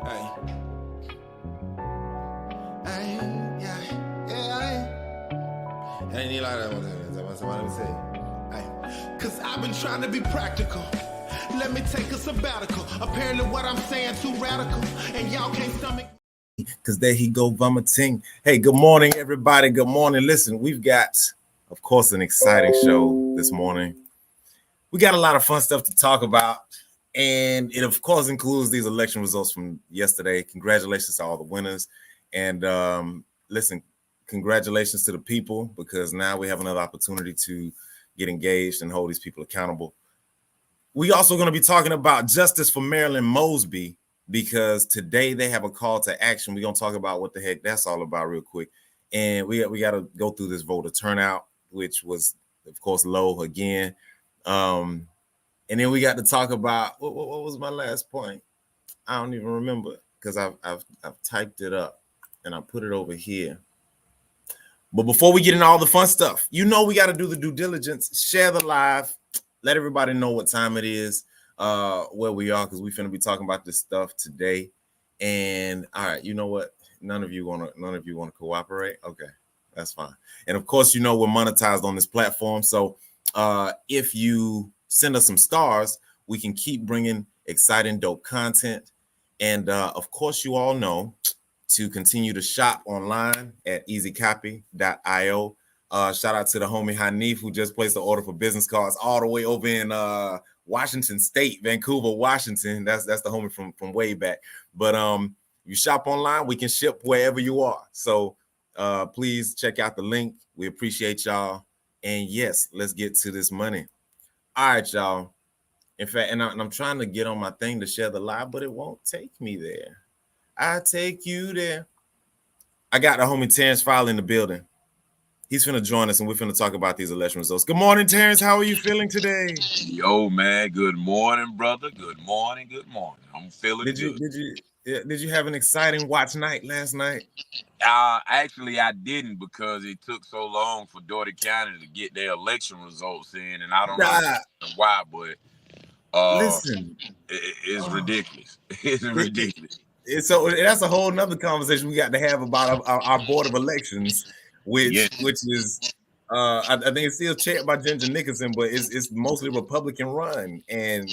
Hey. Yeah. Ain't need like that one. Somebody would say. Hey. Cause I've been trying to be practical. Let me take a sabbatical. Apparently what I'm saying too radical. And y'all can't stomach. Cause there he go vomiting. Hey, good morning, everybody. Good morning. Listen, we've got, of course, an exciting show this morning. We got a lot of fun stuff to talk about. And it, of course, includes these election results from yesterday. Congratulations to all the winners. And listen, congratulations to the people, because now we have another opportunity to get engaged and hold these people accountable. We also going to be talking about justice for Marilyn Mosby, because today they have a call to action. We're going to talk about what the heck that's all about real quick. And we got to go through this voter turnout, which was, of course, low again. And then we got to talk about what was my last point? I don't even remember, because I've typed it up and I put it over here. But before we get into all the fun stuff, we got to do the due diligence, share the live, let everybody know what time it is, where we are, because we're finna be talking about this stuff today. And all right, you know what? None of you want to cooperate. Okay, that's fine. And of course, we're monetized on this platform. So if you send us some stars, we can keep bringing exciting, dope content. And of course, you all know to continue to shop online at easycopy.io. Shout out to the homie Hanif, who just placed the order for business cards all the way over in Washington State, Vancouver, Washington. That's the homie from way back. But you shop online, we can ship wherever you are. So please check out the link. We appreciate y'all. And yes, let's get to this money. All right, y'all. In fact, and I'm trying to get on my thing to share the live, but it won't take me there. I take you there. I got the homie Terrence Fowler in the building. He's finna join us, and we're finna talk about these election results. Good morning, Terrence. How are you feeling today? Yo, man. Good morning, brother. Good morning. Good morning. I'm feeling good. Did you have an exciting watch night last night? Actually, I didn't, because it took so long for Doherty County to get their election results in, and I don't know why, but listen, it's ridiculous. It's ridiculous. So that's a whole nother conversation we got to have about our board of elections, which is I think it's still chaired by Ginger Nicholson, but it's mostly Republican run, and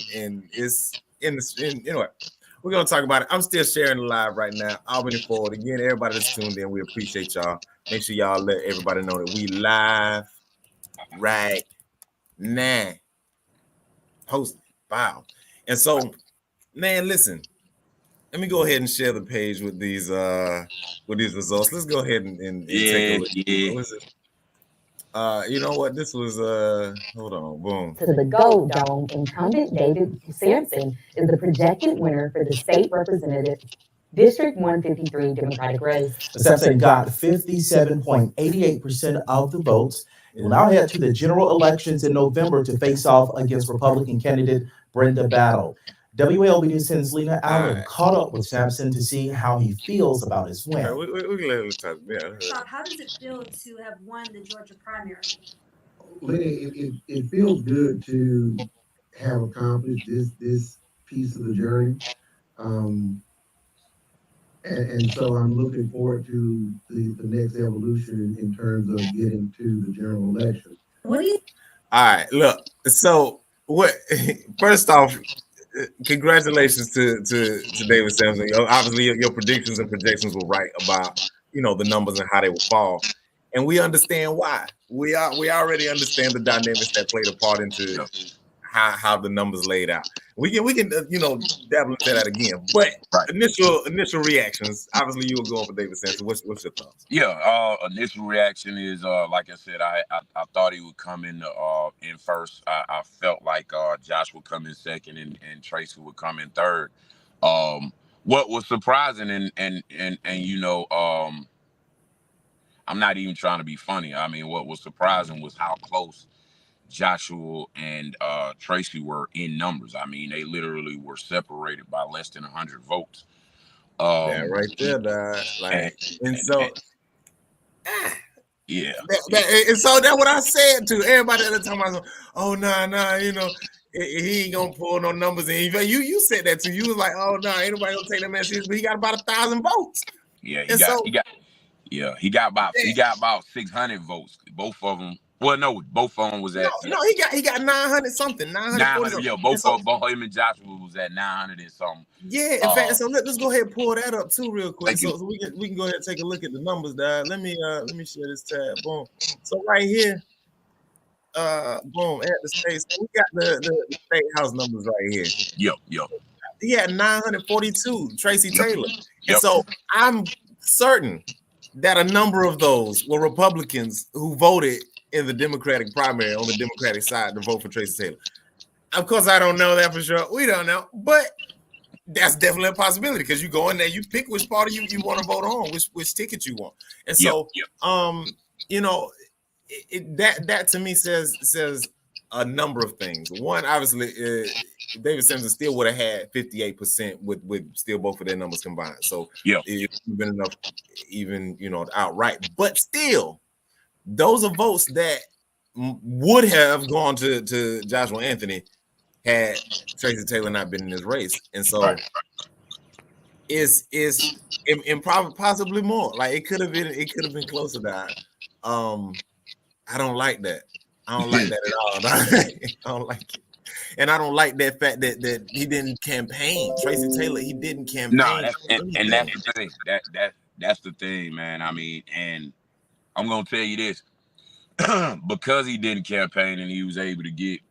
it's anyway. We're gonna talk about it. I'm still sharing the live right now. Albany forward again. Everybody that's tuned in, we appreciate y'all. Make sure y'all let everybody know that we live right now. Posted. Wow. And so, man, listen. Let me go ahead and share the page with these results. Let's go ahead and take a look. Yeah. What was it? You know what? This was hold on, boom. To the Gold Dome, incumbent David Sampson is the projected winner for the state representative District 153 Democratic race. Sampson got 57.88% of the votes. He will now head to the general elections in November to face off against Republican candidate Brenda Battle. WLB News' Lena Allen caught up with Sampson to see how he feels about his win. We can let him talk. Yeah. How does it feel to have won the Georgia primary? Lena, it feels good to have accomplished this piece of the journey. And so I'm looking forward to the next evolution in terms of getting to the general election. What do you? All right, look. So what? First off, congratulations to David Sampson. Obviously, your predictions and projections were right about the numbers and how they would fall, and we understand why. We already understand the dynamics that played a part into how the numbers laid out. We can dabble into that again. But initial reactions. Obviously, you were going for David Sampson. What's your thoughts? Yeah, initial reaction is like I said, I thought he would come in first. I felt like Josh would come in second and Tracy would come in third. What was surprising and I'm not even trying to be funny. I mean, what was surprising was how close Joshua and Tracy were in numbers. I mean, they literally were separated by less than 100 votes. Yeah, right there, and so yeah. And so that's what I said to everybody at the time. I was like, oh, nah, he ain't gonna pull no numbers in. You said that too. You was like, oh no, ain't nobody gonna take that man serious. But he got about 1,000 votes. Yeah, he got about 600 votes. Both of them. Well, no, both of them was at he got 900 something, 940 something. Yeah, both him and Joshua was at 900 and something. Yeah, in fact, so let's go ahead and pull that up too real quick. So we can go ahead and take a look at the numbers, dog. Let me share this tab. Boom. So right here, boom, at the state. So we got the state house numbers right here. Yep. He had 942, Tracy Taylor. Yep. And so I'm certain that a number of those were Republicans who voted in the Democratic primary on the Democratic side to vote for Tracy Taylor. Of course, I don't know that for sure. We don't know, but that's definitely a possibility because you go in there, you pick which party you want to vote on, which ticket you want. And so, you know, that to me says a number of things. One, obviously, David Simpson still would have had 58% with still both of their numbers combined. So it would have been enough, even outright. But still, those are votes that would have gone to Joshua Anthony had Tracy Taylor not been in this race. And so it's possibly more. Like it could have been closer to that. I don't like that. I don't like that at all. I don't like it. And I don't like that fact that he didn't campaign. Tracy Taylor, he didn't campaign. No, and that's the thing. That's the thing, man. I mean, and I'm gonna tell you this. Because he didn't campaign and he was able to get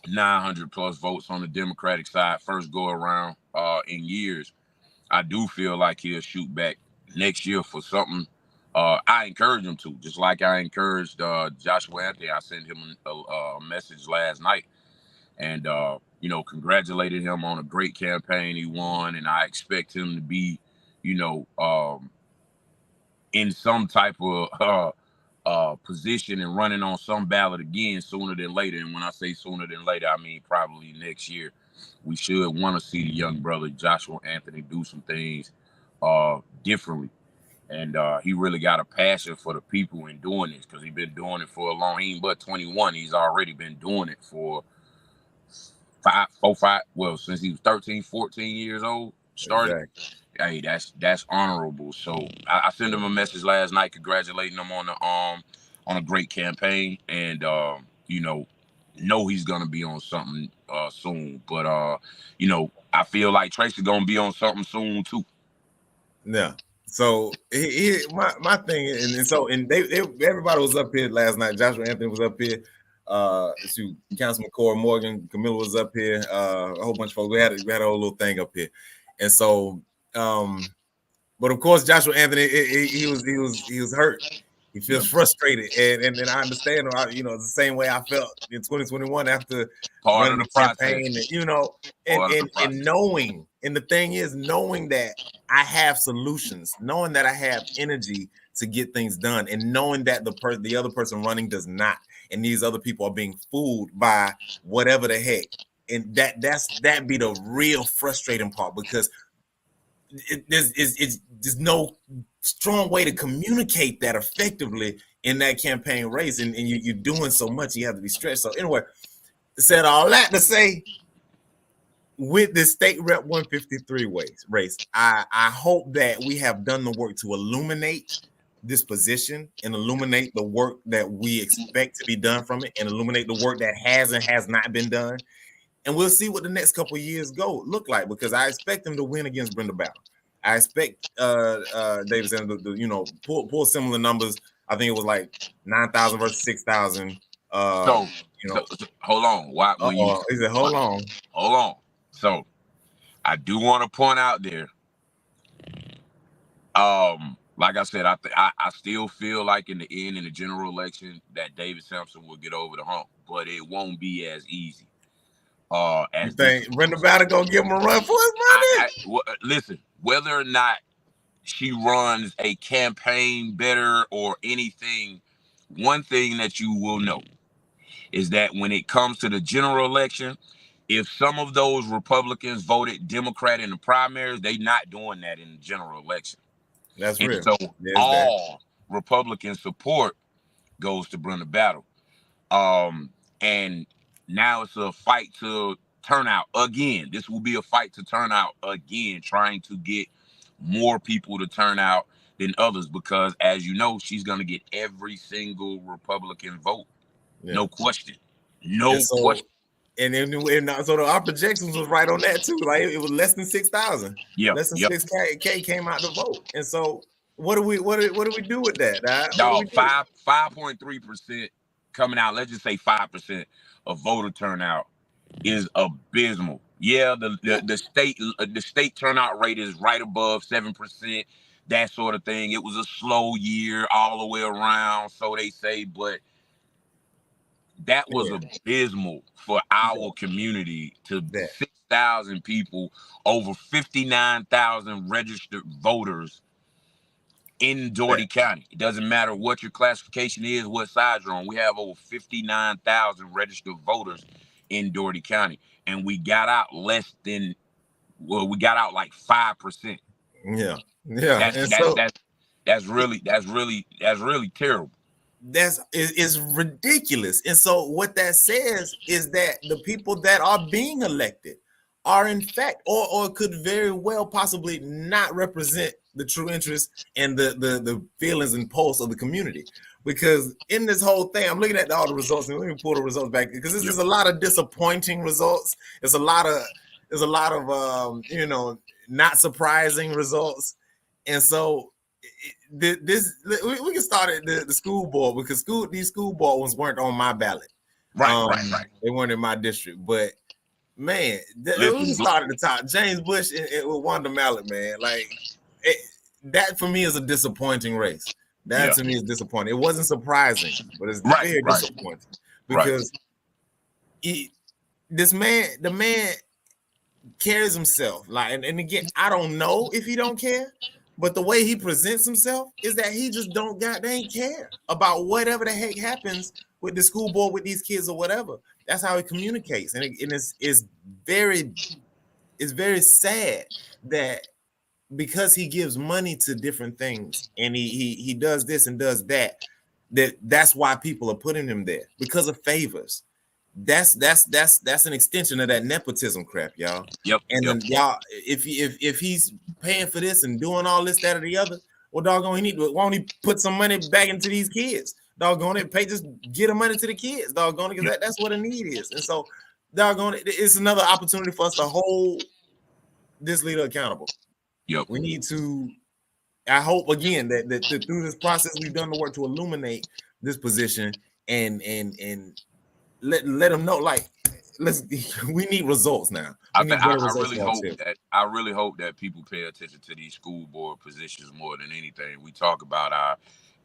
900 plus votes on the Democratic side first go around in years, I do feel like he'll shoot back next year for something. I encourage him to, just like I encouraged Joshua Anthony. I sent him a message last night and congratulated him on a great campaign he won, and I expect him to be in some type of position and running on some ballot again sooner than later. And when I say sooner than later, I mean probably next year. We should want to see the young brother Joshua Anthony do some things differently. And he really got a passion for the people in doing this because he's been doing it for a long. He ain't but 21. He's already been doing it for since he was 13, 14 years old. Started. Exactly. Hey, that's honorable. So I sent him a message last night congratulating him on a great campaign, and know he's gonna be on something soon. But I feel like Tracy's gonna be on something soon too. Yeah. So my thing, and everybody was up here last night. Joshua Anthony was up here. Councilman Cora Morgan, Camilla was up here. A whole bunch of folks. We had a whole little thing up here, and so. But of course, Joshua Anthony, he was hurt. He feels frustrated, and I understand. It's the same way I felt in 2021 after running the campaign, and knowing. And the thing is, knowing that I have solutions, knowing that I have energy to get things done, and knowing that the other person running does not, and these other people are being fooled by whatever the heck, and that be the real frustrating part because. There's no strong way to communicate that effectively in that campaign race, and you're doing so much, you have to be stretched. So anyway, said all that to say, with the state rep 153 race, I hope that we have done the work to illuminate this position and illuminate the work that we expect to be done from it, and illuminate the work that has and has not been done. And we'll see what the next couple of years look like, because I expect them to win against Brenda Battle. I expect David Sanders to pull similar numbers. I think it was like 9,000 versus 6,000. So hold on. Why? He said, hold on. So I do want to point out there. Like I said, I still feel like in the end, in the general election, that David Sampson will get over the hump, but it won't be as easy. You think Brenda Battle gonna give him a run for his money? Listen, whether or not she runs a campaign better or anything, one thing that you will know is that when it comes to the general election, if some of those Republicans voted Democrat in the primaries, they're not doing that in the general election. That's real. So all Republican support goes to Brenda Battle. And Now it's a fight to turn out again. This will be a fight to turn out again, trying to get more people to turn out than others, because as you know, she's going to get every single Republican vote. Yeah. No question. No And so, question. So our projections was right on that too. Like it was less than 6,000. Yeah. Less than Yep. 6K came out to vote. And so what do we do with that? Dog, 5.3% coming out. Let's just say 5% of voter turnout is abysmal. Yeah, the state turnout rate is right above 7%, that sort of thing. It was a slow year all the way around, so they say, but that was abysmal for our community. To 6,000 people, over 59,000 registered voters in Doherty County. It doesn't matter what your classification is, what side you're on. We have over 59,000 registered voters in Doherty County, and we got out like 5%. Yeah. That's really terrible. It's ridiculous. And so what that says is that the people that are being elected are in fact, or could very well possibly not represent the true interests and the feelings and pulse of the community. Because in this whole thing, I'm looking at all the results, and let me pull the results back, because this is a lot of disappointing results. There's a lot of not surprising results. And so we can start at the school board, because these school board ones weren't on my ballot. Right. They weren't in my district, but man, we can start at the top. James Bush and with Wanda Mallett, man, like that for me is a disappointing race. That to me is disappointing. It wasn't surprising, but it's very disappointing, because the man carries himself like, and again, I don't know if he don't care, but the way he presents himself is that he just don't goddamn care about whatever the heck happens with the school board, with these kids or whatever. That's how he communicates, and it's very sad that because he gives money to different things and he does this and does that's why people are putting him there, because of favors. That's an extension of that nepotism crap, y'all. Then y'all, if he's paying for this and doing all this, that, or the other, well, doggone, why don't he put some money back into these kids? Doggone it, just get the money to the kids, doggone it, because that's what a need is. And so, doggone it, it's another opportunity for us to hold this leader accountable. We need to. I hope again that through this process we've done the work to illuminate this position and let them know, like, we need results now. I really hope that people pay attention to these school board positions more than anything. We talk about our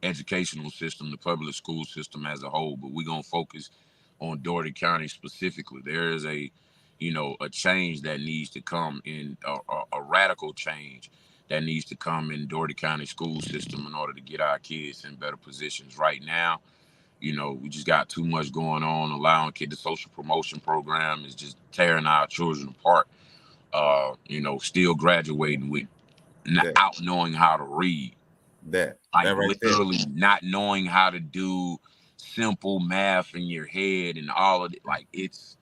educational system, the public school system as a whole, but we're gonna focus on Doherty County specifically. There is a change that needs to come in, a radical change that needs to come in Doherty County school system in order to get our kids in better positions. Right now, we just got too much going on. Allowing the social promotion program is just tearing our children apart. Still graduating with not knowing how to read. Literally not knowing how to do simple math in your head and all of it. Like it's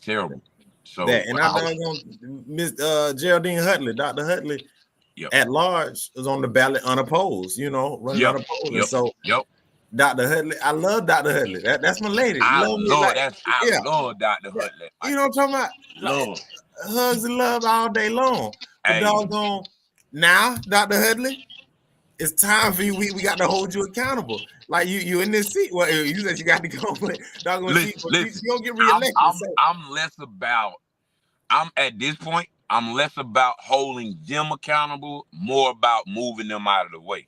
terrible. So and I'm gonna Miss Geraldine Hutley, Dr. Hutley, at large, is on the ballot unopposed. Running unopposed. And so Dr. Hutley, I love Dr. Hutley. That's my lady. I love Dr. Hutley. You know what I'm talking about? Love. Hugs and love all day long. But doggone, now, Dr. Hutley, it's time for you. We got to hold you accountable. Like you in this seat. Well, you said you got to go, but doggone, you don't get reelected. I'm at this point, I'm less about holding them accountable, more about moving them out of the way.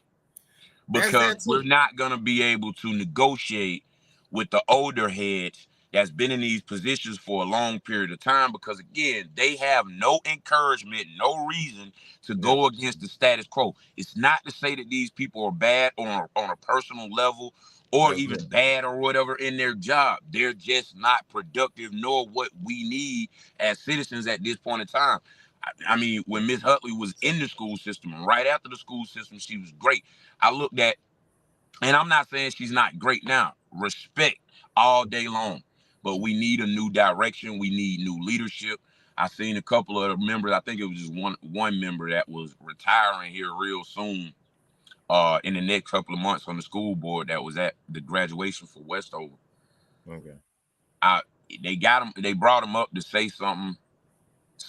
Because we're not going to be able to negotiate with the older heads that's been in these positions for a long period of time, because again, they have no encouragement, no reason to go against the status quo. It's not to say that these people are bad on a personal level or even bad or whatever in their job. They're just not productive, nor what we need as citizens at this point in time. I mean, when Miss Hutley was in the school system, and right after the school system, she was great. I looked at, and I'm not saying she's not great now, respect all day long. but we need a new direction. We need new leadership. I seen a couple of members. I think it was just one member that was retiring here real soon, in the next couple of months on the school board that was at the graduation for Westover. Okay. They got him. They brought him up to say some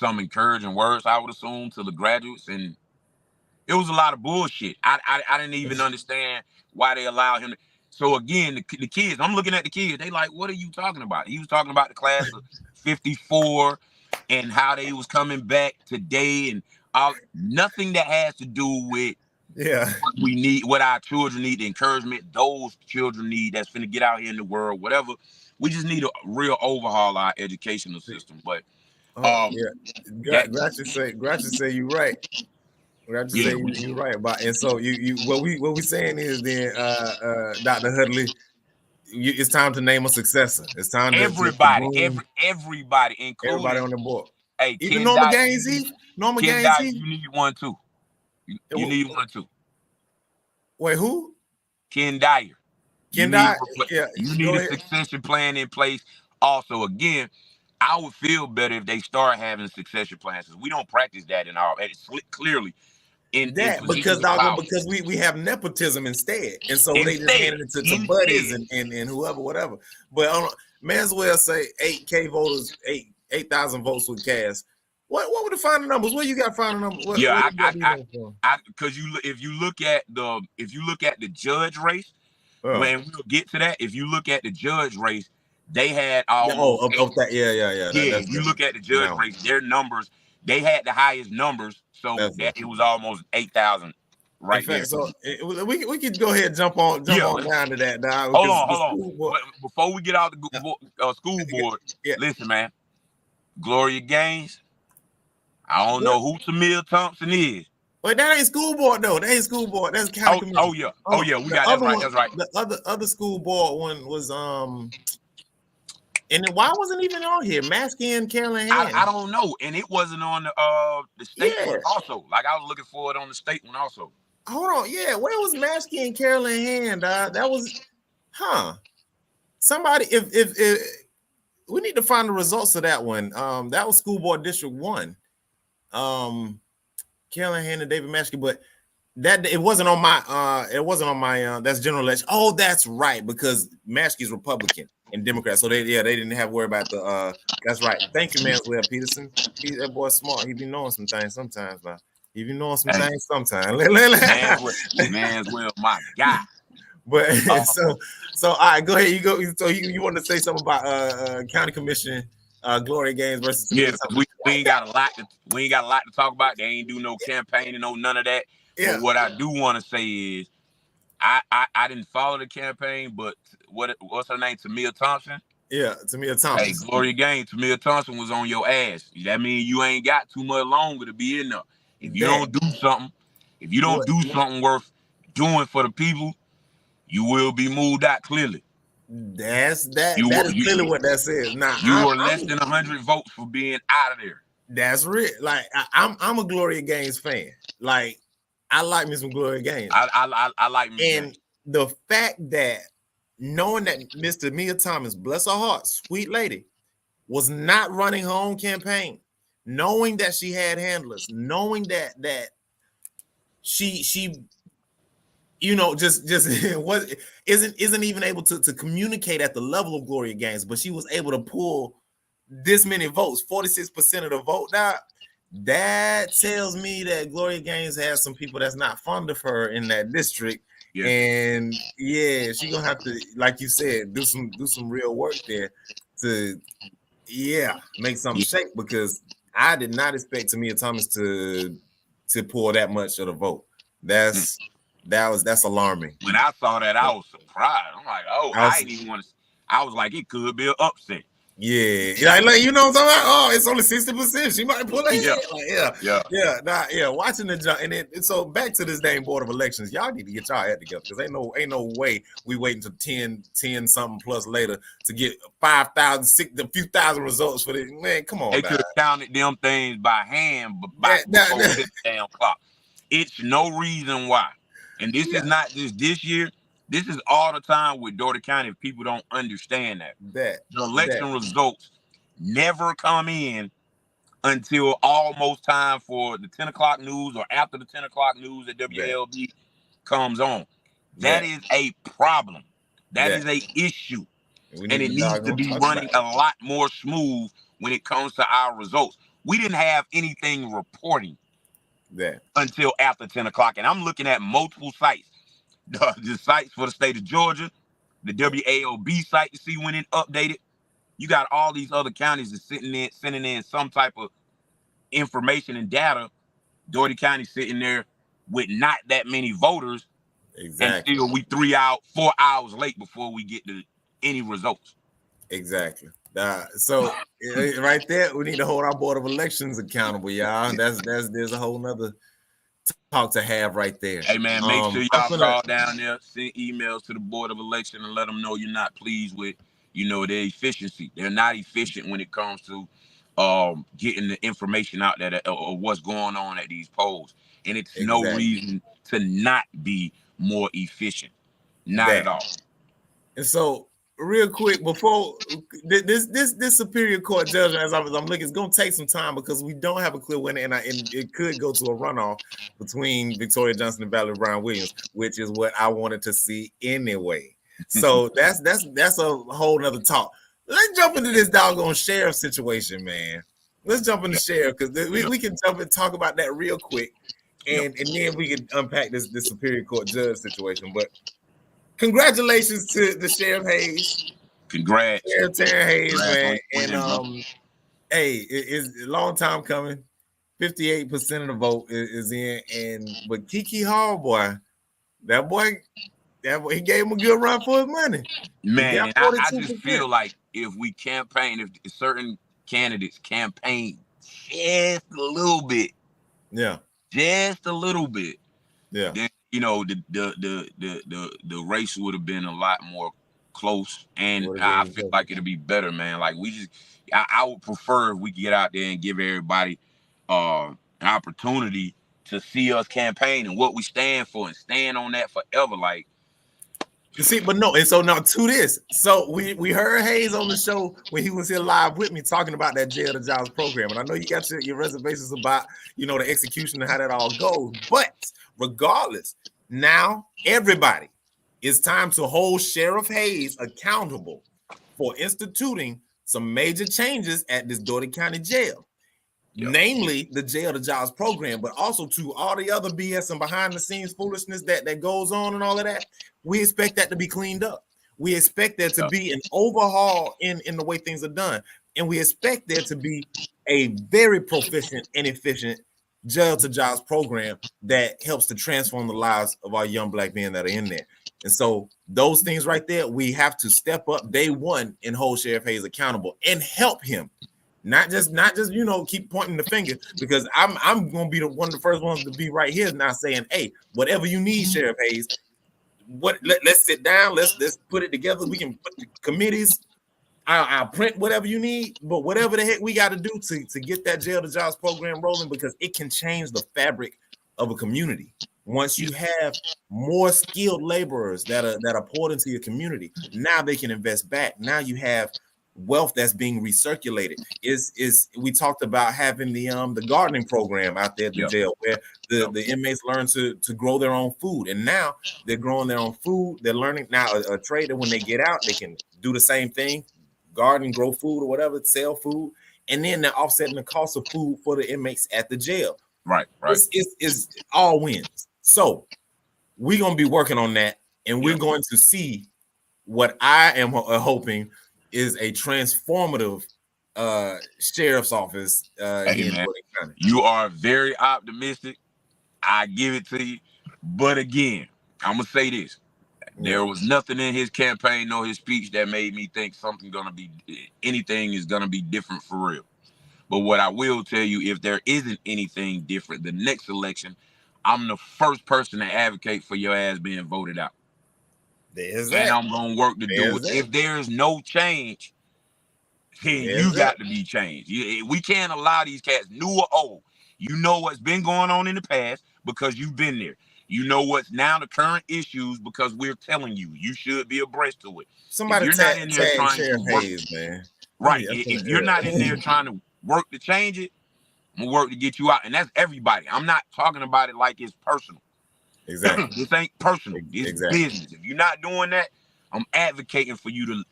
encouraging words, I would assume, to the graduates, and it was a lot of bullshit. I didn't even understand why they allowed him to. So again, the kids, I'm looking at the kids. They like, what are you talking about? He was talking about the class of '54 and how they was coming back today, and nothing that has to do with what we need, what our children need, the encouragement those children need that's finna get out here in the world, whatever. We just need a real overhaul of our educational system. But Gratchen say you right. Gratchen say you right about, and so you what we saying is then Dr. Hudley, it's time to name a successor. It's time to everybody, including everybody on the board. Hey, even Norma Gaines, Norma Gaines, you need one too. You need one too. Wait, who? Ken Dyer. Ken Dyer. You need a succession plan in place. Also, again, I would feel better if they start having succession plans. We don't practice that in our clearly. Because we have nepotism instead, and so they just handed it to buddies and whoever, whatever. But may as well say 8K voters, 8,000 votes would cast. What were the final numbers? What you got final numbers? Because if you look at the judge race, when we'll get to that. If you look at the judge race, they had almost if you look at the judge race, their numbers, they had the highest numbers, so it was almost 8,000 right there. So we could go ahead and jump on down to that. Dog, hold on. Before we get out the school board, listen, man. Gloria Gaines. I don't know who Tamir Thompson is. Wait, that ain't school board though. That ain't school board. That's county commission. Oh yeah. We got that's right. The other school board one was and then why wasn't even on here? Maskey and Carolyn Hand. I don't know, and it wasn't on the state one also. Like I was looking for it on the state one also. Hold on, where was Maskey and Carolyn Hand? That was, somebody. If we need to find the results of that one. That was School Board District 1. Carolyn Hand and David Maskey, but that it wasn't on my that's general election. Oh, that's right, because Maskey's Republican and Democrat, so they didn't have to worry about the that's right. Thank you, Manswell Peterson. That boy's smart. He be knowing some things sometimes, man. He be knowing some things sometimes. Manswell, my guy. But so all right, go ahead. You go. So you want to say something about county commission Gloria Gaines versus we ain't got a lot to talk about. They ain't do no campaigning, no none of that. Yeah. But what I do want to say is I didn't follow the campaign, but what's her name? Tamir Thompson? Yeah, Tamir Thompson. Hey, Gloria Gaines, Tamir Thompson was on your ass. That means you ain't got too much longer to be in there. If you don't do something, worth doing for the people, you will be moved out clearly. That is clearly what that says. Now you were less than 100 votes for being out of there. That's real. Like I'm a Gloria Gaines fan. Like I like me some Gloria Gaines. I like me. And the fact that knowing that Mr. Mia Thomas, bless her heart, sweet lady, was not running her own campaign, knowing that she had handlers, knowing that she just isn't even able to communicate at the level of Gloria Gaines, but she was able to pull this many votes, 46% of the vote. Now that tells me that Gloria Gaines has some people that's not fond of her in that district. Yeah. And she's gonna have to, like you said, do some real work there to make something shake, because I did not expect Tamir Thomas to pull that much of the vote. That's alarming. When I saw that, I was surprised. I'm like, I didn't even want to. I was like, it could be an upset. Yeah, like you know what I'm talking about? Oh, it's only 60%. She might pull it. Watching the jump, and so back to this dang Board of Elections, y'all need to get y'all head together, because ain't no way we wait until 10 something plus later to get 5,000, a few thousand results for this. Man, come on. They could have counted them things by hand, but by this damn clock. It's no reason why. And this is not just this year. This is all the time with Dougherty County. If people don't understand that the election results never come in until almost time for the 10 o'clock news or after the 10 o'clock news that WLB comes on. That is a problem. That is a issue. And it needs to be running a lot more smooth when it comes to our results. We didn't have anything reporting until after 10 o'clock. And I'm looking at multiple sites. The sites for the state of Georgia, the WALB site to see when it updated. You got all these other counties that's sending in some type of information and data. Dougherty County sitting there with not that many voters. Exactly. And still we 4 hours late before we get to any results. Exactly. So right there, we need to hold our Board of Elections accountable, y'all. There's a whole nother talk to have right there. Hey man, make sure y'all call down there, send emails to the Board of Election and let them know you're not pleased with, their efficiency. They're not efficient when it comes to getting the information out there or what's going on at these polls. And it's no reason to not be more efficient. Not at all. And so real quick, before this Superior Court judge, as I'm looking, it's gonna take some time because we don't have a clear winner, and it could go to a runoff between Victoria Johnson and Valerie Brown Williams, which is what I wanted to see anyway. So that's a whole nother talk. Let's jump into this doggone sheriff situation, man. Let's jump into sheriff because we can jump and talk about that real quick, and then we can unpack this Superior Court judge situation. But congratulations to the Sheriff Hayes. Congrats. Sheriff Taryn Hayes, man. And hey, it's a long time coming. 58% of the vote is in. But Kiki Hall, that boy, he gave him a good run for his money. Man, I just feel like if we campaign, if certain candidates campaign just a little bit, just a little bit, then the race would have been a lot more close, and I feel like it'll be better, man. Like I would prefer if we could get out there and give everybody an opportunity to see us campaign and what we stand for and stand on that forever. Like, you see, but no, and so now to this. So we heard Hayes on the show when he was here live with me talking about that Jail to Jobs program. And I know you got your reservations about, the execution and how that all goes. But regardless, now everybody, it's time to hold Sheriff Hayes accountable for instituting some major changes at this Dougherty County jail. Namely the Jail to Jobs program, but also to all the other BS and behind the scenes foolishness that goes on and all of that. We expect that to be cleaned up. We expect there to be an overhaul in the way things are done. And we expect there to be a very proficient and efficient Jail to Jobs program that helps to transform the lives of our young Black men that are in there. And so those things right there, we have to step up day one and hold Sheriff Hayes accountable and help him. Not just keep pointing the finger, because I'm gonna be one of the first ones to be right here now saying, hey, whatever you need, Sheriff Hayes, let's sit down, let's put it together. We can put the committees, I'll print whatever you need, but whatever the heck we got to do to get that Jail to Jobs program rolling, because it can change the fabric of a community. Once you have more skilled laborers that are poured into your community, now they can invest back. Now you have wealth that's being recirculated. We talked about having the gardening program out there at the jail, where the inmates learn to grow their own food, and now they're growing their own food. They're learning now a trade that when they get out, they can do the same thing, garden, grow food or whatever, sell food, and then they're offsetting the cost of food for the inmates at the jail. Right. It's all wins. So we're gonna be working on that, and we're going to see what I am hoping is a transformative sheriff's office. Hey, man, you are very optimistic. I give it to you. But again, I'm going to say this. There was nothing in his campaign nor his speech that made me think anything is going to be different for real. But what I will tell you, if there isn't anything different, the next election, I'm the first person to advocate for your ass being voted out. There's that. And I'm going to work to do it. If there's no change, then you got to be changed. We can't allow these cats, new or old. You know what's been going on in the past because you've been there. You know what's now the current issues because we're telling you. You should be abreast to it. Somebody If you're not in there tag trying Sheriff to work, Hayes, man. right? If you're not in there trying to work to change it, I'm gonna work to get you out, and that's everybody. I'm not talking about it like it's personal. Exactly. This ain't personal. It's Exactly. business. If you're not doing that, I'm advocating for you to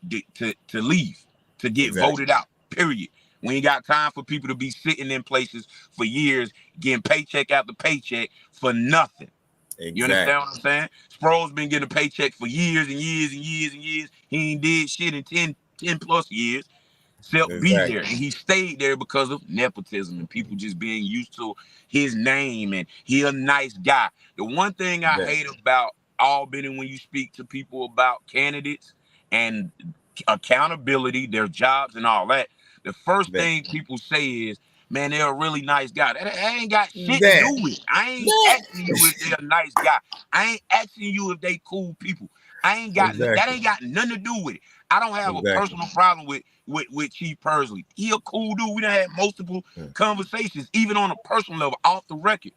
leave, to get voted out. Period. We ain't got time for people to be sitting in places for years, getting paycheck after paycheck for nothing. You understand what I'm saying? Sproul's been getting a paycheck for years and years and years and years. He ain't did shit in 10 plus years. Be there, and he stayed there because of nepotism and people just being used to his name, and he a nice guy. The one thing I hate about Albany when you speak to people about candidates and accountability, their jobs and all that, the first thing people say is, man, they're a really nice guy. That ain't got shit to do with it. I ain't asking you if they're a nice guy. I ain't asking you if they cool people. That ain't got nothing to do with it. I don't have a personal problem with Chief Pursley. He a cool dude. We done had multiple conversations, even on a personal level, off the record.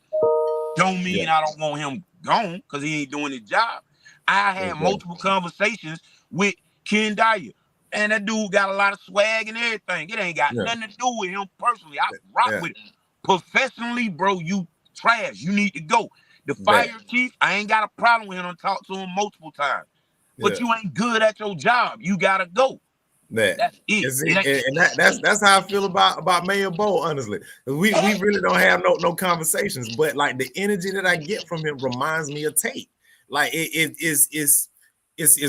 Don't mean I don't want him gone because he ain't doing his job. I had multiple conversations with Ken Dyer. And that dude got a lot of swag and everything. It ain't got nothing to do with him personally. I rock with him. Professionally, bro, you trash. You need to go. The fire chief, I ain't got a problem with him. I talked to him multiple times. But you ain't good at your job. You gotta go. That's it. That's how I feel about Mayor Bo, honestly. We really don't have no conversations, but like the energy that I get from him reminds me of Tate. Like it's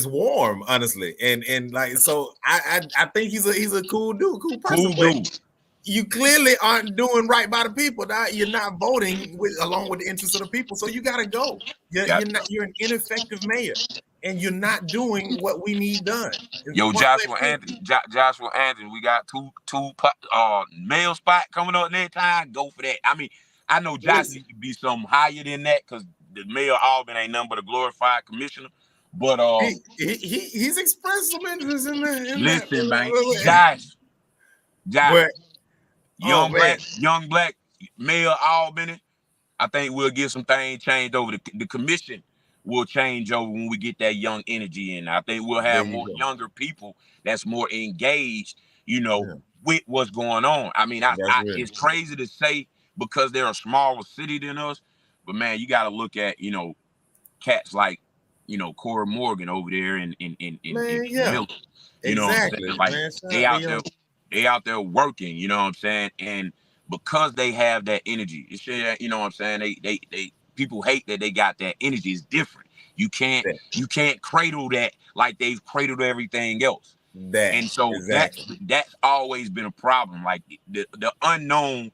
warm, honestly, and like so I think he's a cool dude, cool person. Cool dude. You clearly aren't doing right by the people. You're not voting along with the interests of the people, so you gotta go. You're an ineffective mayor, and you're not doing what we need done. Yo, Joshua Anthony, we got two male spot coming up next time. Go for that. I mean, I know Josh needs to be something higher than that because the mayor of Albany ain't nothing but a glorified commissioner. But he's expressed some interest in that. Listen, man, Josh, young black mayor of Albany. I think we'll get some things changed over. The commission will change over when we get that young energy in. I think we'll have more younger people that's more engaged, with what's going on. I mean, it's crazy to say because they're a smaller city than us, but man, you got to look at, cats like, Cora Morgan over there in Miller. You know what I'm saying? Like they out there working, you know what I'm saying? And because they have that energy, it's, you know what I'm saying? They people hate that they got that energy. It's different. You can't cradle that like they've cradled everything else. That's always been a problem. Like the unknown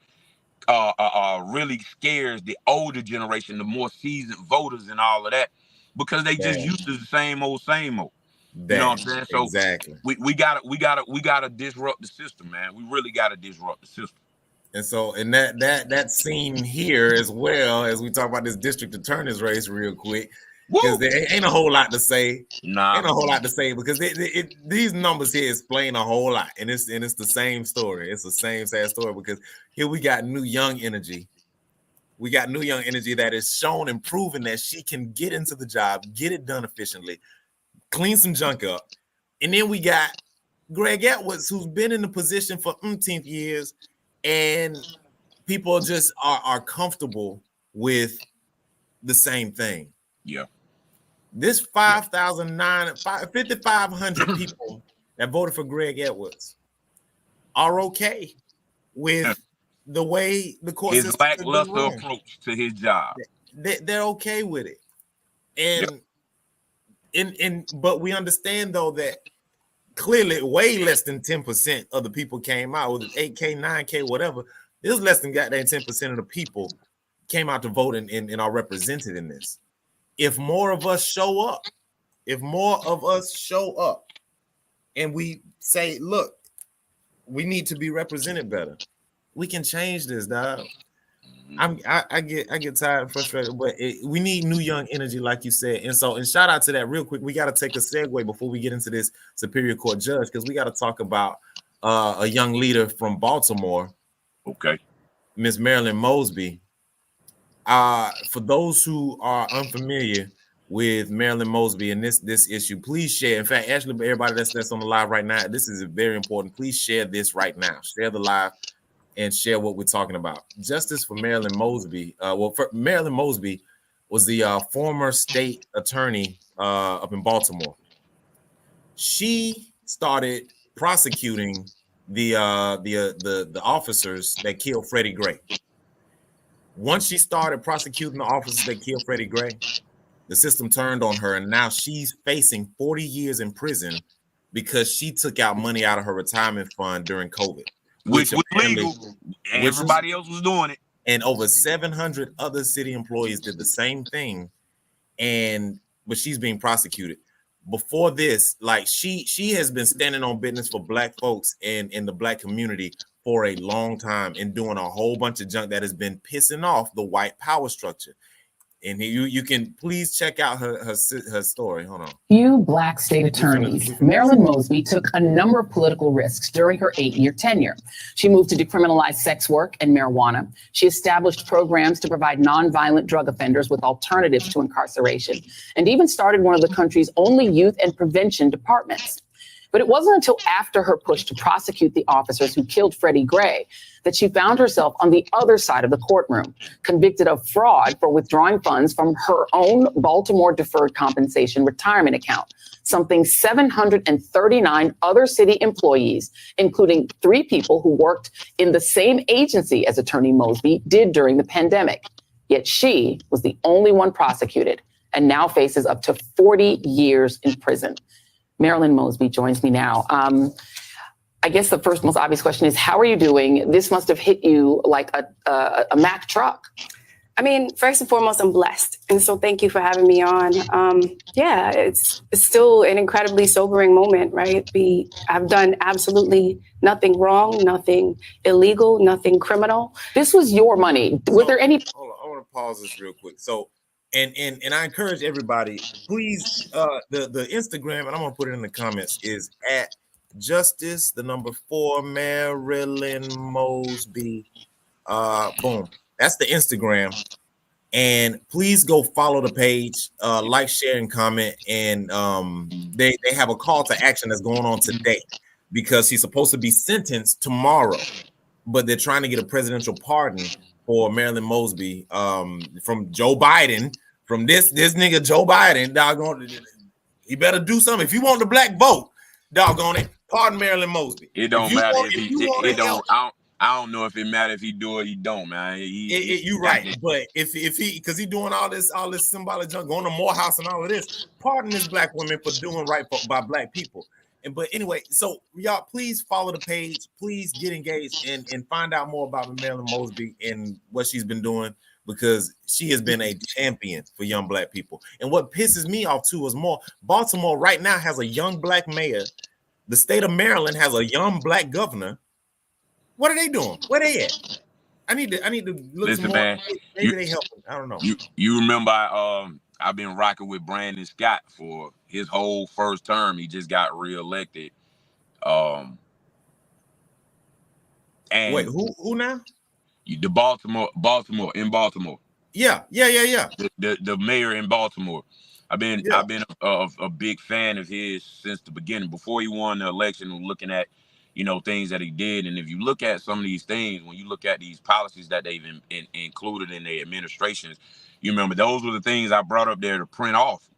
really scares the older generation, the more seasoned voters and all of that, because they just used to the same old. You know what I'm saying? So we gotta disrupt the system, man. We really gotta disrupt the system. And so, and that scene here, as well as we talk about this district attorney's race real quick, because there ain't a whole lot to say. Ain't a whole lot to say because these numbers here explain a whole lot, and it's the same story. It's the same sad story because here we got new young energy. We got new young energy that is shown and proven that she can get into the job, get it done efficiently, clean some junk up, and then we got Greg Edwards, who's been in the position for 18 years. And people just are comfortable with the same thing. Yeah. This 5,500 people that voted for Greg Edwards are okay with the way the court system lackluster approach to his job. They're okay with it. And but we understand though that clearly way less than 10% of the people came out, with 8K, 9K, whatever. There's less than goddamn 10% of the people came out to vote and are represented in this. If more of us show up, and we say, look, we need to be represented better, we can change this, dog. I get tired and frustrated, but we need new young energy, like you said. And shout out to that real quick. We got to take a segue before we get into this Superior Court judge, because we got to talk about a young leader from Baltimore. Okay. Miss Marilyn Mosby. For those who are unfamiliar with Marilyn Mosby and this issue, please share. In fact, actually, everybody that's on the live right now, this is very important. Please share this right now. Share the live and share what we're talking about. Justice for Marilyn Mosby. Marilyn Mosby was the former state attorney up in Baltimore. She started prosecuting the officers that killed Freddie Gray. Once she started prosecuting the officers that killed Freddie Gray, the system turned on her, and now she's facing 40 years in prison because she took out money out of her retirement fund during COVID, which was legal. Everybody else was doing it. And over 700 other city employees did the same thing, but she's being prosecuted. Before this, like she has been standing on business for Black folks and in the Black community for a long time and doing a whole bunch of junk that has been pissing off the white power structure. And you can please check out her story. Hold on. Few Black state attorneys, Marilyn Mosby took a number of political risks during her 8-year tenure. She moved to decriminalize sex work and marijuana. She established programs to provide nonviolent drug offenders with alternatives to incarceration, and even started one of the country's only youth and prevention departments. But it wasn't until after her push to prosecute the officers who killed Freddie Gray that she found herself on the other side of the courtroom, convicted of fraud for withdrawing funds from her own Baltimore deferred compensation retirement account, something 739 other city employees, including 3 people who worked in the same agency as Attorney Mosby, did during the pandemic. Yet she was the only one prosecuted and now faces up to 40 years in prison. Marilyn Mosby joins me now. I guess the first most obvious question is, how are you doing? This must have hit you like a Mack truck. I mean, first and foremost, I'm blessed. And so thank you for having me on. Yeah, it's still an incredibly sobering moment, right? I've done absolutely nothing wrong, nothing illegal, nothing criminal. This was your money. Were there any... Hold on, I want to pause this real quick. So, and I encourage everybody, please, the Instagram, and I'm gonna put it in the comments, is at Justice, the number 4, Marilyn Mosby. Boom. That's the Instagram. And please go follow the page, like, share, and comment. And they have a call to action that's going on today because he's supposed to be sentenced tomorrow, but they're trying to get a presidential pardon for Marilyn Mosby from Joe Biden. From this nigga Joe Biden, doggone, he better do something. If you want the Black vote, doggone it, pardon Marilyn Mosby. It don't matter if he don't. I don't know if it matters if he do or he don't, man. You're right, but if he, because he doing all this symbolic junk, going to Morehouse and all of this, pardon this Black women for doing right by Black people. But anyway, so y'all, please follow the page. Please get engaged and find out more about Marilyn Mosby and what she's been doing, because she has been a champion for young Black people. And what pisses me off too is more, Baltimore right now has a young Black mayor. The state of Maryland has a young Black governor. What are they doing? Where they at? I need to look. Listen, some more. man, Maybe they help. I don't know. You remember I've been rocking with Brandon Scott for his whole first term. He just got reelected. And wait, who now? The Baltimore. Yeah. The mayor in Baltimore. I've been a big fan of his since the beginning. Before he won the election, looking at things that he did, and if you look at some of these things, when you look at these policies that they've included in their administrations, you remember those were the things I brought up there to print off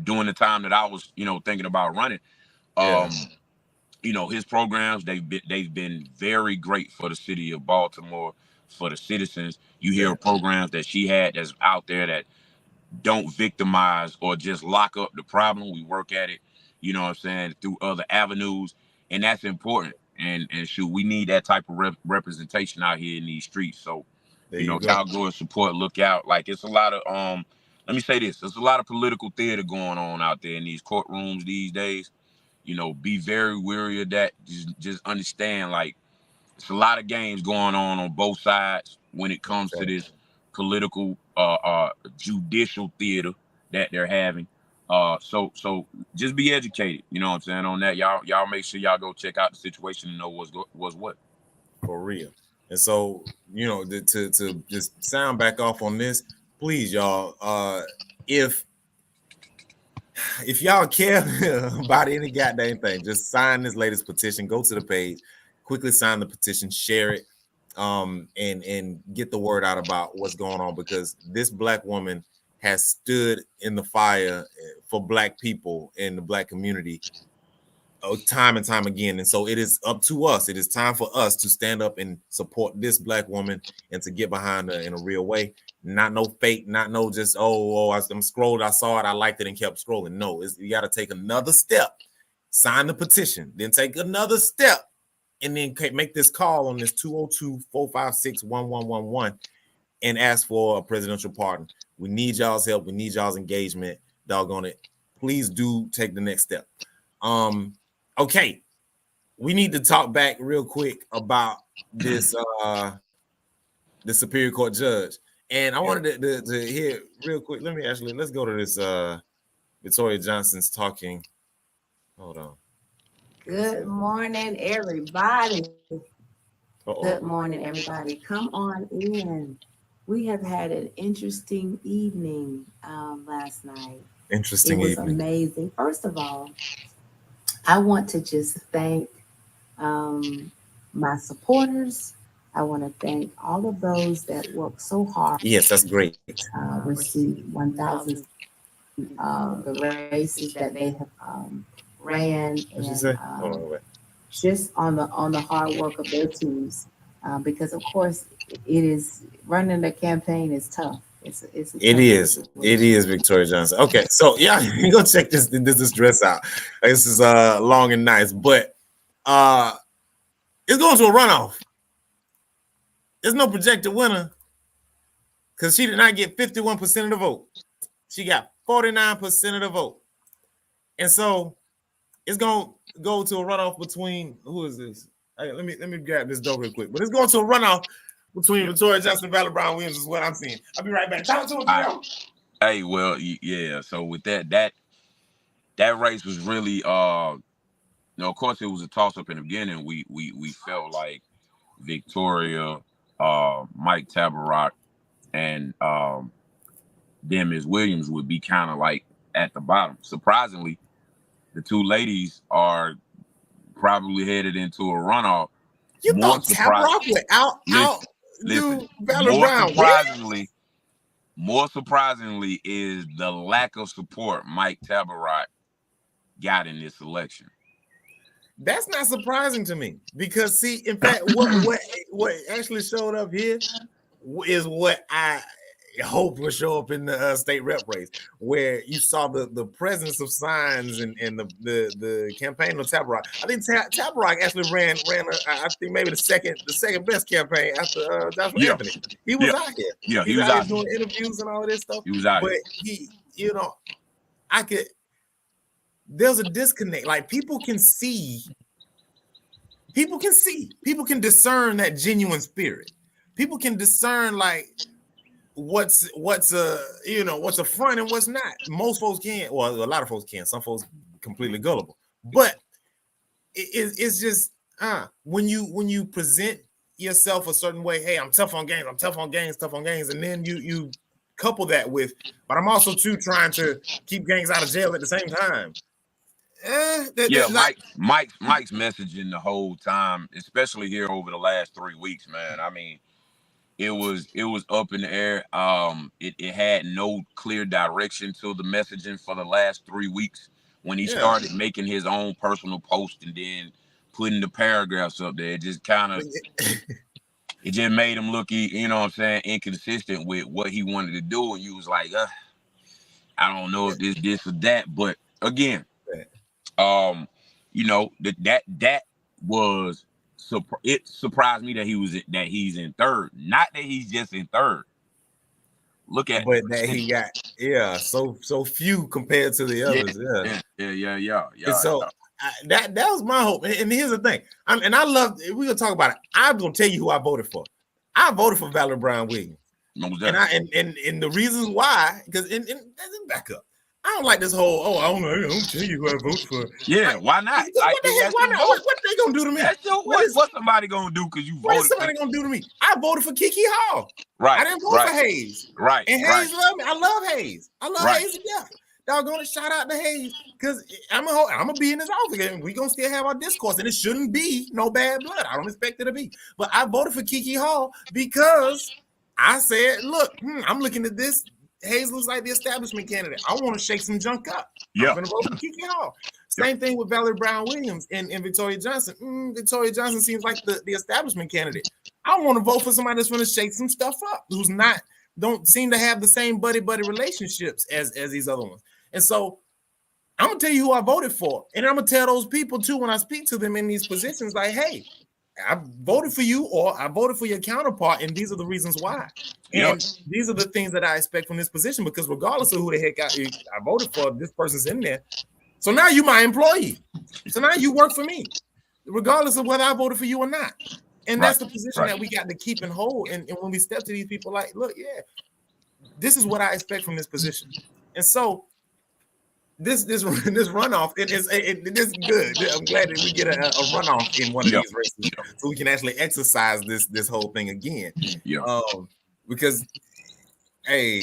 during the time that I was thinking about running. His programs, they've been very great for the city of Baltimore, for the citizens. You hear programs that she had that's out there that don't victimize or just lock up the problem. We work at it, through other avenues, and that's important. And shoot, we need that type of representation out here in these streets. So, y'all go and support, look out. Like, it's a lot of let me say this, there's a lot of political theater going on out there in these courtrooms these days. Be very wary of that. Just understand, like, it's a lot of games going on both sides when it comes to this political judicial theater that they're having. So just be educated, on that. Y'all make sure y'all go check out the situation and know what's what. For real. And so, to just sound back off on this, please, y'all, if y'all care about any goddamn thing, just sign this latest petition. Go to the page, quickly sign the petition, share it, and get the word out about what's going on, because this Black woman has stood in the fire for Black people in the Black community time and time again. And so it is up to us. It is time for us to stand up and support this Black woman and to get behind her in a real way. Not no fake, not no just, I'm scrolled, I saw it, I liked it and kept scrolling. No, you got to take another step, sign the petition, then take another step, and then make this call on this 202-456-1111 and ask for a presidential pardon. We need y'all's help. We need y'all's engagement. Doggone it. Please do take the next step. Okay. We need to talk back real quick about this the Superior Court judge. And I wanted to hear real quick. Let's go to this Victoria Johnson's talking. Hold on. Good morning, everybody. Uh-oh. Good morning, everybody. Come on in. We have had an interesting evening last night. It was amazing. First of all, I want to just thank my supporters. I want to thank all of those that worked so hard. Yes, that's great. Received 1,000 the races that they have ran, and just on the hard work of their teams, because of course it is running a campaign is tough. It is Victoria Johnson. Okay, so yeah, you go check this dress out. This is long and nice, but it's going to a runoff. There's no projected winner because she did not get 51% of the vote. She got 49% of the vote, and so it's going to go to a runoff between, who is this? Hey, let me grab this dough real quick. But it's going to a runoff between Victoria Johnson and Valerie Brown Williams is what I'm seeing. I'll be right back. Talk to him. Hey, well, yeah. So with that race was really, of course, it was a toss up in the beginning. We felt like Victoria, Mike Tabarrok, and Ms. Williams would be kind of like at the bottom. Surprisingly, the two ladies are probably headed into a runoff. You thought Tabarrok would outdo Valerie Brown? More surprisingly is the lack of support Mike Tabarrok got in this election. That's not surprising to me because, see, in fact, what actually showed up here is what I hope will show up in the state rep race, where you saw the presence of signs and the campaign of Tabarrok. I think Tabarrok actually ran I think maybe the second best campaign after Joshua Anthony. He was out here. Yeah, he was out here doing interviews and all of this stuff. He was out here. But there's a disconnect. Like people can discern that genuine spirit. People can discern like what's a front and what's not. Most folks can't. Well, a lot of folks can't. Some folks completely gullible. But it's just when you present yourself a certain way. Hey, I'm tough on games. I'm tough on games. And then you couple that with, but I'm also too trying to keep gangs out of jail at the same time. Mike's messaging the whole time, especially here over the last 3 weeks, man. I mean, it was up in the air. It had no clear direction to the messaging for the last 3 weeks when he started making his own personal post and then putting the paragraphs up there. It just kind of it just made him look, inconsistent with what he wanted to do. And you was like, I don't know if this or that. But again, that was it surprised me that he's in third. Not that he's just in third. Look at that he got so few compared to the others. Yeah. And so that was my hope. And here's the thing. I love. We're gonna talk about it. I'm gonna tell you who I voted for. I voted for Valerie Brown Williams. And the reasons why, because and back up. I don't like this whole, I don't tell you who I vote for. Yeah, Like, why not? What Like, the heck? that's Why your not? vote. What they gonna do to me? That's your what somebody gonna do because you What is voted somebody gonna do to me? I voted for Kiki Hall. Right. I didn't vote for Hayes. Right. And Hayes love me. I love Hayes. I love Right. Hayes to death. Doggone it, shout out to Hayes. Because I'm gonna be in this office and we're gonna still have our discourse. And it shouldn't be no bad blood. I don't expect it to be. But I voted for Kiki Hall because I said, look, I'm looking at this. Hayes looks like the establishment candidate. I want to shake some junk up. Yeah. I'm gonna vote for Kiki Hall. Same thing with Valerie Brown Williams and Victoria Johnson. Victoria Johnson seems like the establishment candidate. I want to vote for somebody that's going to shake some stuff up, who's don't seem to have the same buddy relationships as these other ones. And so I'm gonna tell you who I voted for, and I'm gonna tell those people too when I speak to them in these positions, like, hey, I voted for you, or I voted for your counterpart, and these are the reasons why. And these are the things that I expect from this position, because regardless of who the heck I voted for, this person's in there. So now you my employee. So now you work for me, regardless of whether I voted for you or not. And that's the position that we got to keep and hold. And when we step to these people, like, look, this is what I expect from this position. And so this runoff, it is good. I'm glad that we get a runoff in one of these races, so we can actually exercise this whole thing again. Because hey,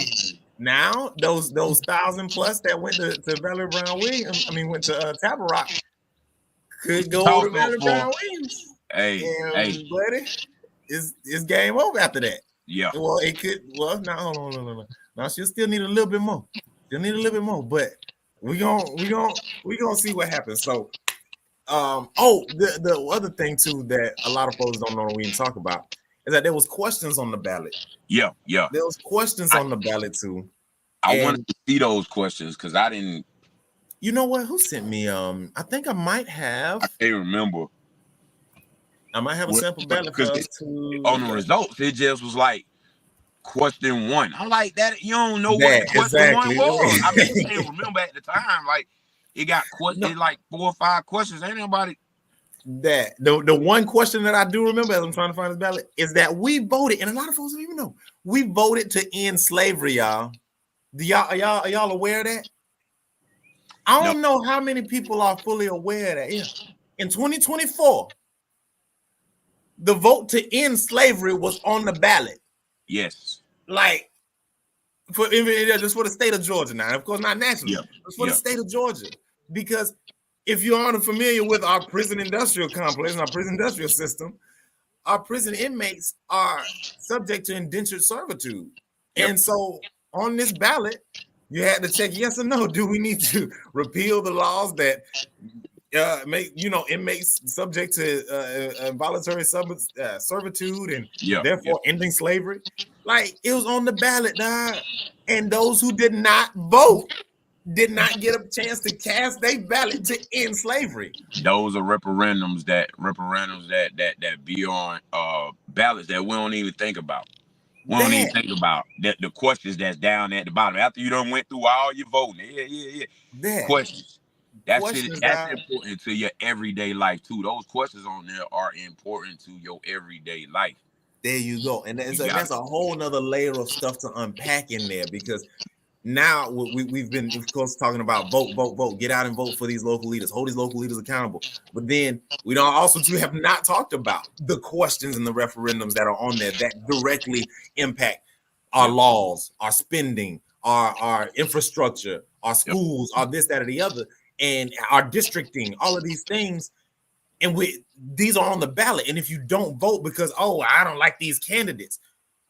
now those 1,000 plus that went to Valerie Brown Williams, went to Tabarrock, could go to Valerie Brown Williams. Hey, buddy, it's game over after that. Yeah. Well, it could. Well, no. No, she'll still need a little bit more. She'll need a little bit more, but we gonna see what happens. So, the other thing too that a lot of folks don't know, we didn't talk about, is that there was questions on the ballot. Yeah. There was questions on the ballot too. I wanted to see those questions because I didn't. You know what? Who sent me? I think I might have. I can't remember. I might have a sample ballot for us to. On the results, it just was like question 1. I'm like, that you don't know what the question 1 was. I can't remember at the time. Like, it got questions like 4 or 5 questions. Ain't nobody. That the one question that I do remember as I'm trying to find this ballot is that we voted, and a lot of folks don't even know, we voted to end slavery, y'all. Are y'all aware of that? I don't know how many people are fully aware of that. Yeah. In 2024, the vote to end slavery was on the ballot. Yes. Like, just for the state of Georgia now. Of course, not nationally. It's for the state of Georgia. Because if you aren't familiar with our prison industrial complex and our prison industrial system, our prison inmates are subject to indentured servitude. And so on this ballot, you had to check yes or no. Do we need to repeal the laws that make inmates subject to involuntary servitude and therefore ending slavery? Like, it was on the ballot, dog. And those who did not vote did not get a chance to cast their ballot to end slavery. Those are referendums that be on ballots that we don't even think about. We don't even think about the questions that's down at the bottom after you done went through all your voting. Questions. That's important to your everyday life too. Those questions on there are important to your everyday life. There you go. And that's a whole nother layer of stuff to unpack in there, because now we've been, of course, talking about vote, get out and vote for these local leaders, hold these local leaders accountable. But then we don't also have not talked about the questions and the referendums that are on there that directly impact our laws, our spending, our infrastructure, our schools, our this, that, or the other, and our districting, all of these things. And these are on the ballot. And if you don't vote because, I don't like these candidates,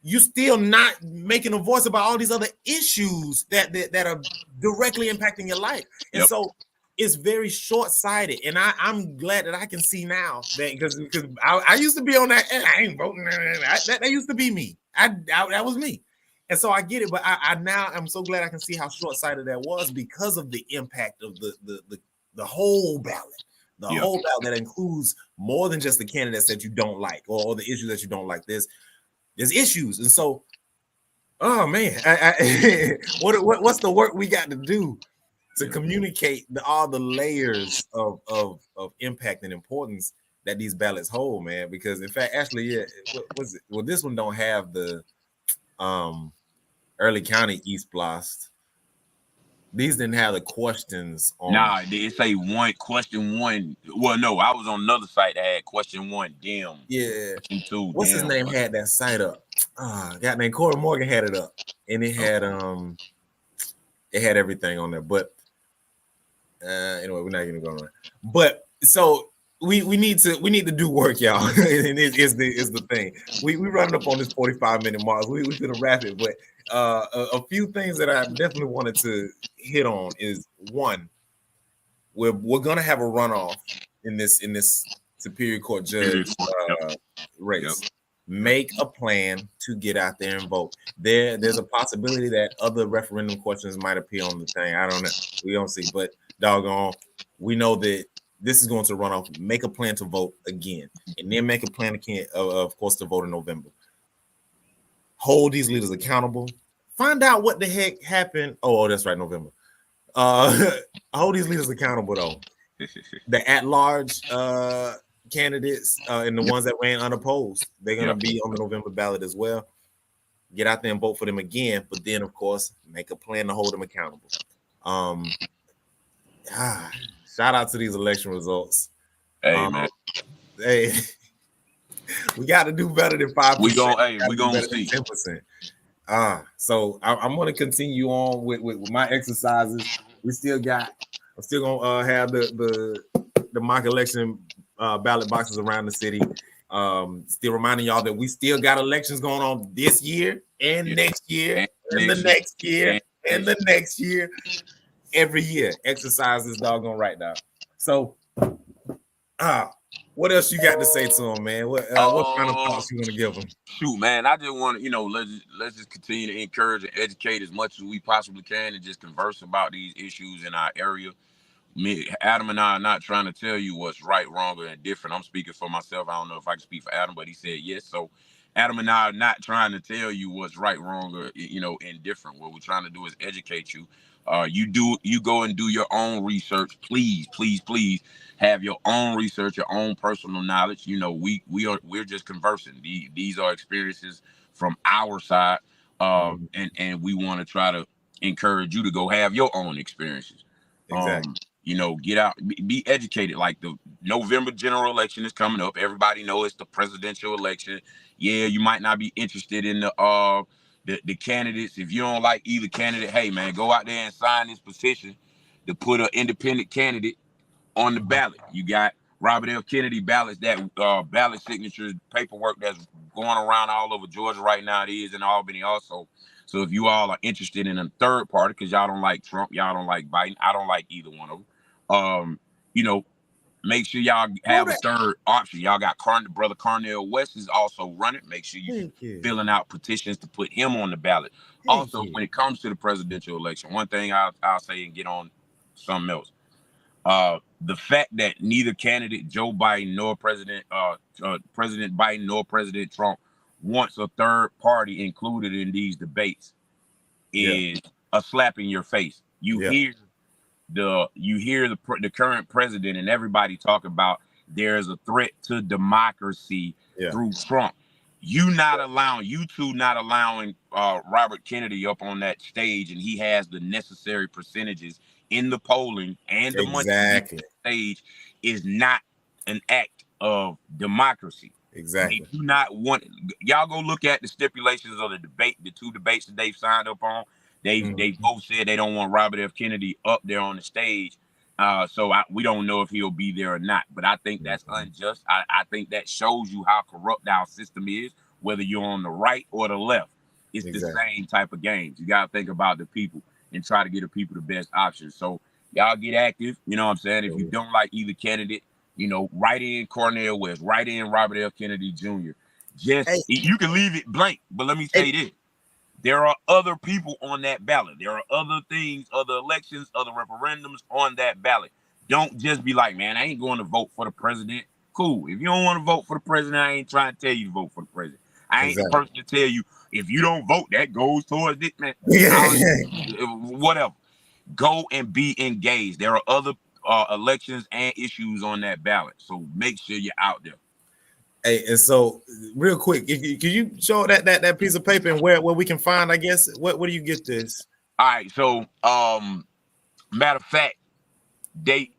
you still not making a voice about all these other issues that are directly impacting your life. And so it's very short-sighted. And I'm glad that I can see now that, because I used to be on that, I ain't voting. That used to be me. That was me. And so I get it, but I'm so glad I can see how short-sighted that was because of the impact of the whole ballot. The whole ballot that includes more than just the candidates that you don't like or the issues that you don't like. There's issues. And so, oh man, what's the work we got to do to communicate all the layers of impact and importance that these ballots hold, man? Because in fact, actually, what was it? Well, this one don't have the Early County East Blast, These didn't have the questions on. Nah, they say question one. Well, no, I was on another site that had question one. Damn. Yeah. Question two. What's his name had that site up? A guy named Corey Morgan had it up, and it had everything on there. But anyway, we're not gonna go on. But so we need to do work, y'all. And it is the thing. We running up on this 45-minute mark. We gonna wrap it, but a few things that I definitely wanted to hit on is one, we're gonna have a runoff in this Superior Court judge race. Yep. Make a plan to get out there and vote. There's a possibility that other referendum questions might appear on the thing. I don't know. We don't see, but doggone, we know that this is going to run off. Make a plan to vote again, and then make a plan again, of course, to vote in November. Hold these leaders accountable. Find out what the heck happened. Oh, that's right, November. Hold these leaders accountable though. The at-large candidates and the ones that ran unopposed, they're going to be on the November ballot as well. Get out there and vote for them again, but then of course make a plan to hold them accountable. Shout out to these election results. Hey man, hey, we got to do better than 5%. We gonna see 10%. So I'm going to continue on with my exercises. I'm still gonna have the mock election ballot boxes around the city. Still reminding y'all that we still got elections going on this year and next year and the next year and the next year. Every year, exercise is doggone right now. So, what else you got to say to them, man? What kind of thoughts you want to give them? Shoot, man, I just want to, let's just continue to encourage and educate as much as we possibly can, and just converse about these issues in our area. Adam and I are not trying to tell you what's right, wrong, or indifferent. I'm speaking for myself. I don't know if I can speak for Adam, but he said yes. So Adam and I are not trying to tell you what's right, wrong, or indifferent. What we're trying to do is educate you. You go and do your own research. Please, please, please have your own research, your own personal knowledge. We're just conversing. These are experiences from our side, and we want to try to encourage you to go have your own experiences. Exactly. Get out, be educated. Like the November general election is coming up. Everybody knows it's the presidential election. Yeah, you might not be interested in the candidates. If you don't like either candidate, hey man, go out there and sign this petition to put an independent candidate on the ballot. You got Robert F. Kennedy ballots, that ballot signatures paperwork that's going around all over Georgia right now. It is in Albany also. So if you all are interested in a third party, because y'all don't like Trump, y'all don't like Biden, I don't like either one of them. Make sure y'all have a third option. Y'all got Brother Carnell West is also running. Make sure you filling out petitions to put him on the ballot. Also, when it comes to the presidential election, one thing I'll say and get on something else. The fact that neither candidate Joe Biden nor President Biden nor President Trump wants a third party included in these debates is a slap in your face. You hear the current president and everybody talk about there's a threat to democracy through Trump. You two not allowing Robert Kennedy up on that stage, and he has the necessary percentages in the polling and the money on the stage is not an act of democracy. Exactly. They do not want y'all go look at the stipulations of the two debates that they've signed up on. They both said they don't want Robert F. Kennedy up there on the stage. So we don't know if he'll be there or not. But I think that's unjust. I think that shows you how corrupt our system is, whether you're on the right or the left. It's the same type of games. You got to think about the people and try to get the people the best options. So y'all get active. You know what I'm saying? If you don't like either candidate, write in Cornell West, write in Robert F. Kennedy Jr. You can leave it blank, but let me say this. There are other people on that ballot. There are other things, other elections, other referendums on that ballot. Don't just be like, man, I ain't going to vote for the president. Cool. If you don't want to vote for the president, I ain't trying to tell you to vote for the president. I ain't the person to tell you, if you don't vote, that goes towards this, man. Whatever. Go and be engaged. There are other elections and issues on that ballot. So make sure you're out there. Hey, and so real quick, can you show that piece of paper and where we can find, I guess, what do you get this? All right, so Matter of fact,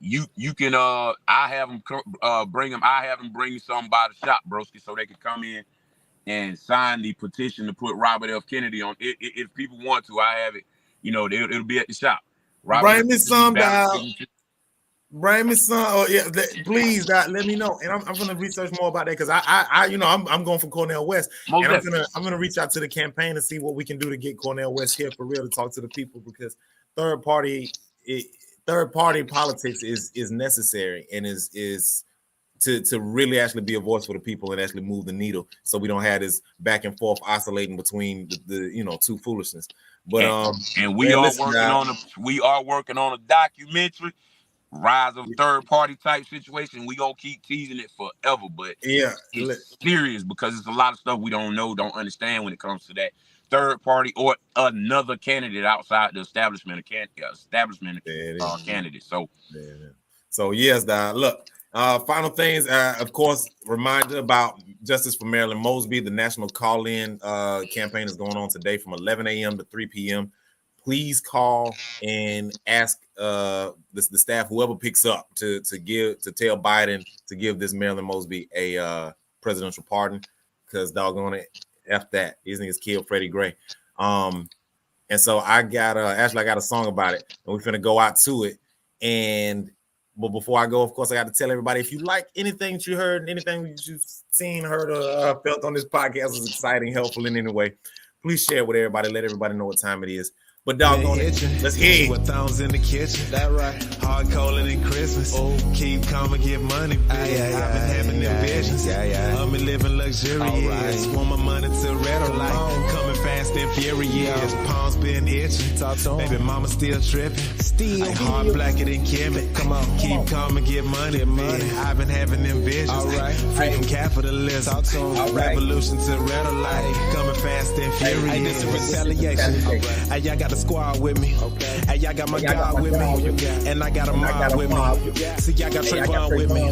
you can I have them bring some by the shop, broski, so they can come in and sign the petition to put Robert F. Kennedy on. If people want to, I have it. You know, it'll be at the shop. Bring me some, dog. Bring me some. Oh yeah, please, dog. Let me know, and I'm gonna research more about that because I you know, I'm going for Cornel West, and I'm gonna reach out to the campaign and see what we can do to get Cornel West here for real to talk to the people, because third party politics is necessary and is to really actually be a voice for the people and actually move the needle, so we don't have this back and forth oscillating between the you know, two foolishness. But and we are working on a documentary, rise of third party type situation. We gonna keep teasing it forever, but yeah, it's serious because it's a lot of stuff we don't know, don't understand when it comes to that third party or another candidate outside the establishment candidate. So yes, dog. Look, final things. Of course, reminder about Justice for Marilyn Mosby. The national call-in campaign is going on today from 11 a.m. to 3 p.m. Please call and ask the staff, whoever picks up, to tell Biden to give this Marilyn Mosby a presidential pardon, because doggone it, F that. These niggas killed Freddie Gray. And so I got a song about it, and we're finna go out to it. But before I go, of course, I got to tell everybody, if you like anything that you heard, anything that you've seen, heard, or felt on this podcast was exciting, helpful in any way, please share it with everybody. Let everybody know what time it is. But doggone it, let's hear it. With thumbs in the kitchen. That right. Hard colder than Christmas. Oh. Keep calm and get money, bitch. I've been having them visions. I've been living luxurious. Want my money to red light. Coming fast and furious. Palms been itching. Baby mama still tripping. Like hard blacker than Kimmy. Come on. Keep calm and get money, bitch. I've been having them visions. Freedom capitalism. Revolution to red light. Coming fast and furious. Hey, this is retaliation. Hey, y'all got a squad with me. Hey, y'all got my God with me. And I got a mob with me. See, y'all got Trayvon with me.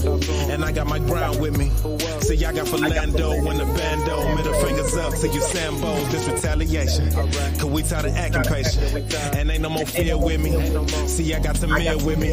And I got my ground with me. See, y'all got Philando and the bando. Middle fingers up to you Sambo. This retaliation. Cause we tired of acting patient. And ain't no more fear with me. See, I got Tamir with me.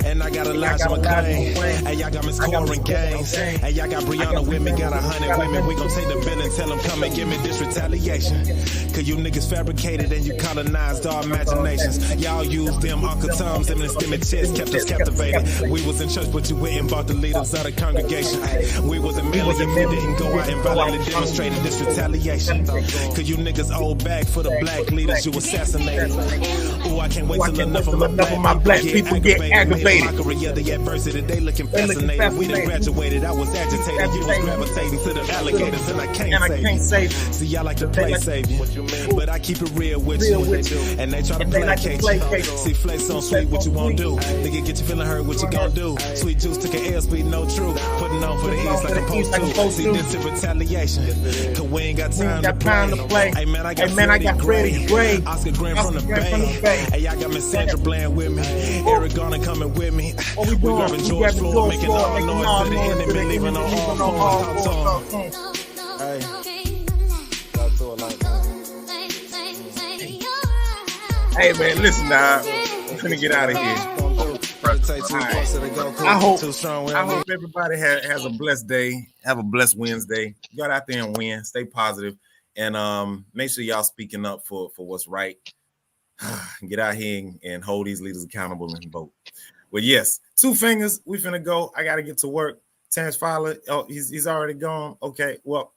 And I got Elijah McClain. Hey, y'all got Miss Corin Gaines. Hey, y'all got Brianna with me. Got 100 women. We gon' take the bill and tell them come and give me this retaliation. Cause you niggas fabricated and you colonized our imaginations. Y'all used them Uncle Toms, them and stimmy chest kept us captivated. We was in church, but you went and bought the leaders of the congregation. We wasn't married if we didn't go out and violently demonstrated this retaliation. Cause you niggas old back for the black leaders you assassinated. Ooh, I can't wait till enough of my black people get aggravated. Mockery of the adversity, they looking fascinated. We done graduated, I was agitated. You was gravitating to the alligators, and I can't save you. See, y'all like to play savior, but I keep it real with you. And they try to placate you. See, flex on sweet, what you won't do. Nigga, get you feeling hurt, what you gon' do? Sweet juice took an airspeed, no truth. Putting on for the east like I'm supposed to. See, this is retaliation. Cause we ain't got time to play. Hey, man, I got Freddie Gray. Oscar Grant from the Bay. Hey, y'all got Miss Sandra Bland with me. Eric Garner coming with me. We grabbing George Floyd, making all noise to the enemy, leaving on all fours. Hey. Hey man, listen, dog. I'm finna get out of here. I hope everybody has a blessed day. Have a blessed Wednesday. Go out there and win. Stay positive, and make sure y'all speaking up for what's right. Get out here and hold these leaders accountable and vote. But yes, 2 fingers. We finna go. I gotta get to work. Terrence Fowler. Oh, he's already gone. Okay. Well,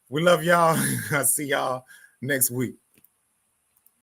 we love y'all. I'll see y'all next week.